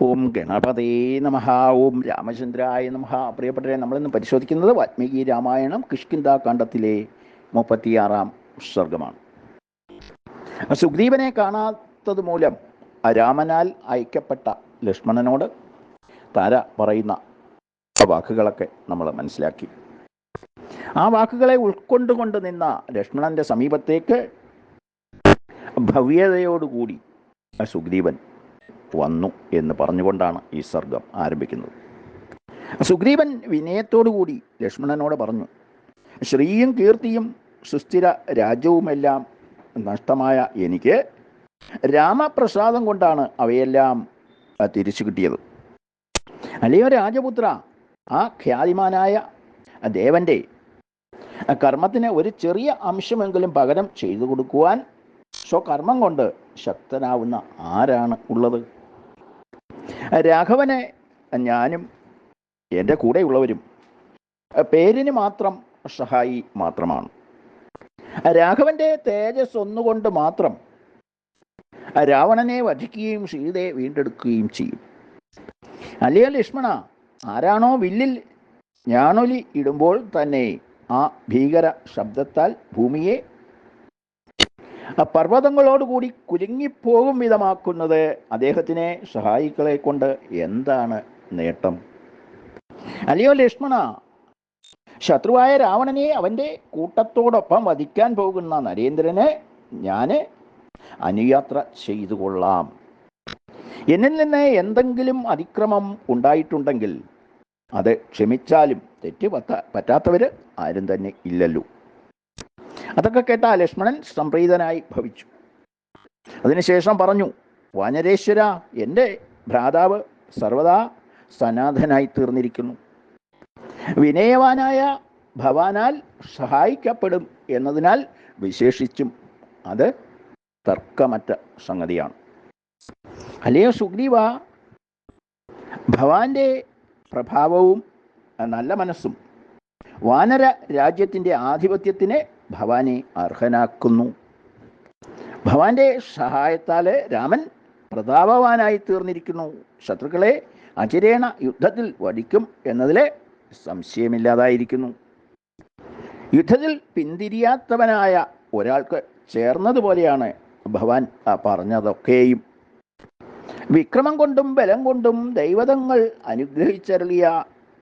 ഓം ഗണപതേ നമഃ. ഓം രാമചന്ദ്രായ നമഃ. പ്രിയപ്പെട്ടവരെ, നമ്മളിന്ന് പരിശോധിക്കുന്നത് വാൽമീകി രാമായണം കിഷ്കിന്ധാകാണ്ഡത്തിലെ 36-ാം സർഗമാണ്. സുഗ്രീവനെ കാണാത്തത് മൂലം രാമനാൽ അയക്കപ്പെട്ട ലക്ഷ്മണനോട് താര പറയുന്ന വാക്കുകളൊക്കെ നമ്മൾ മനസ്സിലാക്കി. ആ വാക്കുകളെ ഉൾക്കൊണ്ടുകൊണ്ട് നിന്ന ലക്ഷ്മണന്റെ സമീപത്തേക്ക് ഭവ്യതയോടുകൂടി സുഗ്രീവൻ വന്നു എന്ന് പറഞ്ഞുകൊണ്ടാണ് ഈ സർഗം ആരംഭിക്കുന്നത്. സുഗ്രീവൻ വിനയത്തോടുകൂടി ലക്ഷ്മണനോട് പറഞ്ഞു, ശ്രീയും കീർത്തിയും സുസ്ഥിര രാജ്യവുമെല്ലാം നഷ്ടമായ എനിക്ക് രാമപ്രസാദം കൊണ്ടാണ് അവയെല്ലാം തിരിച്ചു കിട്ടിയത്. അല്ലയോ രാജപുത്ര, ആ ഖ്യാതിമാനായ ദേവൻ്റെ കർമ്മത്തിന് ഒരു ചെറിയ അംശമെങ്കിലും പകരം ചെയ്തു കൊടുക്കുവാൻ സ്വകർമ്മം കൊണ്ട് ശക്തനാവുന്ന ആരാണ് ഉള്ളത്? രാഘവനെ ഞാനും എൻ്റെ കൂടെയുള്ളവരും പേരിന് മാത്രം സഹായി മാത്രമാണ്. രാഘവൻ്റെ തേജസ് ഒന്നുകൊണ്ട് മാത്രം രാവണനെ വധിക്കുകയും സീതയെ വീണ്ടെടുക്കുകയും ചെയ്യും. അല്ലയോ ലക്ഷ്മണ, ആരാണോ വില്ലിൽ ഞാണൊലി ഇടുമ്പോൾ തന്നെ ആ ഭീകര ശബ്ദത്താൽ ഭൂമിയെ പർവ്വതങ്ങളോടുകൂടി കുലുങ്ങിപ്പോകും വിധമാക്കുന്നത് അദ്ദേഹത്തിനെ സഹായികളെ കൊണ്ട് എന്താണ് നേട്ടം? അല്ലയോ ലക്ഷ്മണ, ശത്രുവായ രാവണനെ അവൻ്റെ കൂട്ടത്തോടൊപ്പം വധിക്കാൻ പോകുന്ന നരേന്ദ്രന് ഞാൻ അനുയാത്ര ചെയ്തു കൊള്ളാം. എന്നിൽ നിന്ന് എന്തെങ്കിലും അതിക്രമം ഉണ്ടായിട്ടുണ്ടെങ്കിൽ അത് ക്ഷമിച്ചാലും തെറ്റ് പറ്റാത്തവർ ആരും തന്നെ ഇല്ലല്ലോ. അതൊക്കെ കേട്ട ലക്ഷ്മണൻ സംപ്രീതനായി ഭവിച്ചു. അതിനുശേഷം പറഞ്ഞു, വാനരേശ്വര, എൻ്റെ ഭ്രാതാവ് സർവദാ സനാഥനായി തീർന്നിരിക്കുന്നു. വിനയവാനായ ഭവാനാൽ സഹായിക്കപ്പെടും എന്നതിനാൽ വിശേഷിച്ചും അത് തർക്കമറ്റ സംഗതിയാണ്. അല്ലയോ സുഗ്രീവ, ഭവാന്റെ പ്രഭാവവും നല്ല മനസ്സും വാനര രാജ്യത്തിൻ്റെ ആധിപത്യത്തിന് ഭവാനെ അർഹനാക്കുന്നു. ഭവാന്റെ സഹായത്താൽ രാമൻ പ്രതാപവാനായി തീർന്നിരിക്കുന്നു. ശത്രുക്കളെ അചിരേണ യുദ്ധത്തിൽ വധിക്കും എന്നതിൽ സംശയമില്ലാതായിരിക്കുന്നു. യുദ്ധത്തിൽ പിന്തിരിയാത്തവനായ ഒരാൾക്ക് ചേർന്നതുപോലെയാണ് ഭവാൻ പറഞ്ഞതൊക്കെയും. വിക്രമം കൊണ്ടും ബലം കൊണ്ടും ദൈവതങ്ങൾ അനുഗ്രഹിച്ചരുളിയ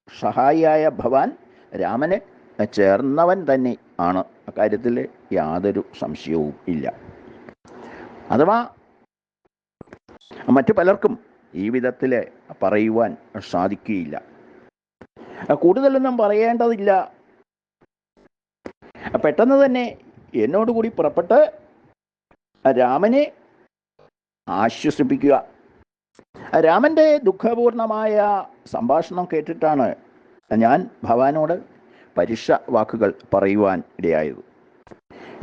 സഹായിയായ ഭവാൻ രാമന് ചേർന്നവൻ തന്നെ ആണ്. അക്കാര്യത്തിൽ യാതൊരു സംശയവും ഇല്ല. അഥവാ മറ്റു പലർക്കും ഈ വിധത്തിൽ പറയുവാൻ സാധിക്കുകയില്ല. കൂടുതലൊന്നും പറയേണ്ടതില്ല. പെട്ടെന്ന് തന്നെ എന്നോടുകൂടി പുറപ്പെട്ട് രാമനെ ആശ്വസിപ്പിക്കുക. രാമൻ്റെ ദുഃഖപൂർണമായ സംഭാഷണം കേട്ടിട്ടാണ് ഞാൻ ഭവാനോട് പരുഷ വാക്കുകൾ പറയുവാൻ ഇടയായത്.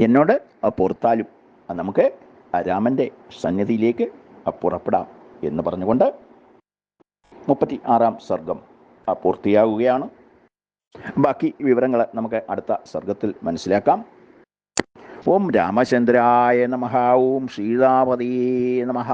എന്നോട് പുറത്താലും നമുക്ക് രാമൻ്റെ സന്നിധിയിലേക്ക് പുറപ്പെടാം എന്ന് പറഞ്ഞുകൊണ്ട് 36-ാം സർഗം പൂർത്തിയാവുകയാണ്. ബാക്കി വിവരങ്ങൾ നമുക്ക് അടുത്ത സർഗത്തിൽ മനസ്സിലാക്കാം. ഓം രാമചന്ദ്രായ നമഃ. ഓം സീതാപതയേ നമഃ.